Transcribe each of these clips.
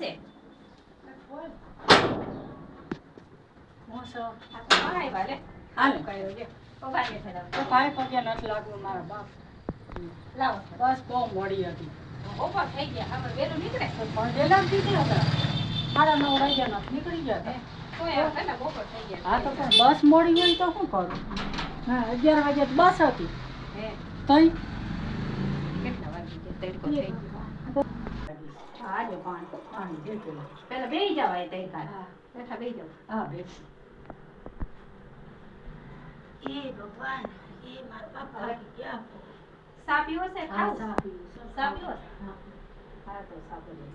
છે મોસો આ તો કાંઈ વાલે હાલે કયો લે પગાર ને થડા તો કાંઈ પગે નથી લાગવું મારા બાપ લાવો બસ બહુ મોડી હતી ઓપા થઈ ગયા હવે વેલું નીકળે તો પણ વેલા દીધી હતા 9:30 વાગ્યાના નીકળી ગયા હતા તોય આ કેટલા બપોર થઈ ગયા હા તો પણ બસ મોડી હોય તો શું કરું હા 11 વાગે તો બસ હતી હે તઈ કેટલા વાગી ગયા તડકો થઈ ગયો આજે પાણી દીધું પેલા બેહી જવાય તઈ કાલ બેઠા બેહી જાવ હા બેસ એ ભગવાન એ મારા બાપા આવી ગયા સા પીવો છે હા ખાવ ચા પીવું સા પીવો છે હા હા તો સા પીવો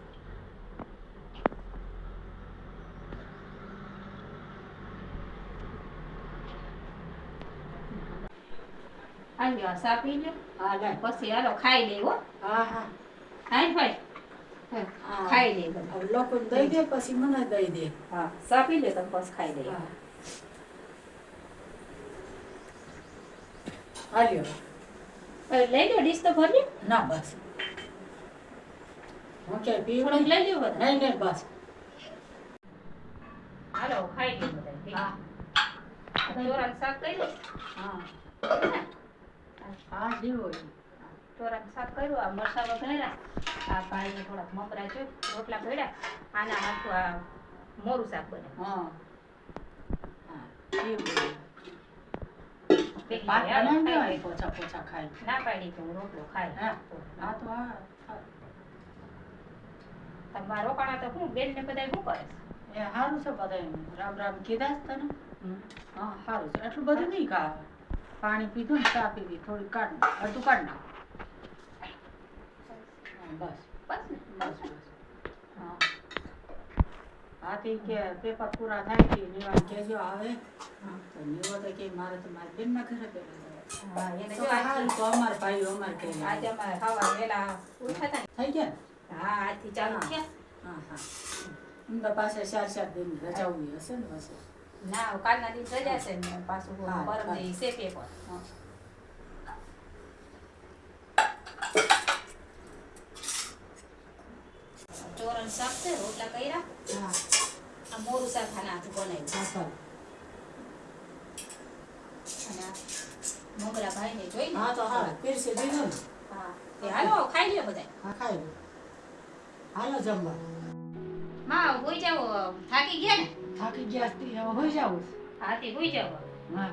આજો આ સા પી લો હા લે પછી હાલો ખાઈ લે હો હા હા હાઈ ભાઈ હા. ખાઈ લે બધું. હવે લોકોને દઈ દે પછી મને દઈ દે હા સા પી લે તમે પછી ખાઈ લે હા હાલ્યો લઈ લો ડીશ તો ભરી ના બસ હું કે પીવું થોડોક લઈ લ્યો બધા નહીં બસ હાલો ખાઈ લે બધા હા ચોરાનું શાક કરી લો હા હા જીવો ચોરાનું શાક કર્યું આ મસાલો કર્યા આ ભાઈને થોડાક મમરા છે રોટલા કર્યા આના હાથું આ મોરું શાક બને હા હા જીવો પેલી ભાત હાલો, બનાવી ખાઈ દેવાય લે. પોચા પોચા ખાય ના પાડી તો હું રોટલો ખાય હા હા તો હા તમારા રોકાણા તો શું બેન ને બધા શું કરે એ સારું છે બધા રામ રામ કીધા જ તને છે હા સારું છે એટલું બધું નહીં ખા પાણી પીધું ને ચા પીવી થોડી કાઢ અડધું કાઢ નાખ હા, બસ બસ ને બસ બસ હા હાથી કે પેપર પૂરા થાય કે નિવાન કહેજો આવે તો નિવો તો કે મારે તો મારી બેનના ઘરે પેલા હા એને તો જો હાલ તો અમારા ભાઈઓ અમારે કહે આજે અમારે ખાવા વેલા ઉઠ્યા હતા થઈ ગયા ને હા આજથી ચાલુ હા. થયા હા હા એમના પાસે 4 દિન રજા હોય હશે ને બસ ના કાલના દિવસ રજા છે ને પાછું હા, પરમ હા. દી છે પેપર હા ચોરણ શાક છે રોટલા કર્યા હા આ મોરું શાક ખાના હાથું બનાવ્યું હા અને આ મમરા ભાઈને જોઈને હા તો હા પીરસી દીધું ને હા તે હાલો ખાઈ લ્યો બધા હા ખાઈ લો હાલો જમવા માં હોઈ જાવ થાકી ગયા ને થાકી ગયા હતી હવે હોઈ જાવ હા તે હોઈ જાવ હા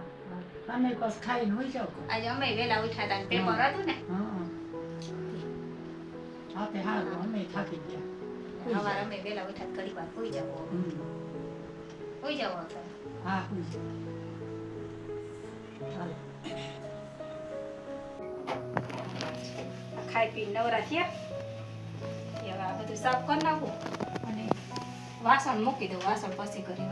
તમે બસ ખાઈને હોઈ જાવ આજે અમે વેલા ઉઠ્યા હતા ને પેપર હા. હતું ને હા હા તે હારું અમે થાકી ગયા હોઈ સવારે જાવ. અમે વેલા ઉઠ્યા ઘડી વાર હોઈ જાવ હમ. હોઈ જાવ અત્યારે હા હોઈ જાવ હાલો આ ખાઈ પીને નવરા થયા હવે આ બધું સાફ કરી નાખું અને વાસણ મૂકી દઉં વાસણ પછી કરી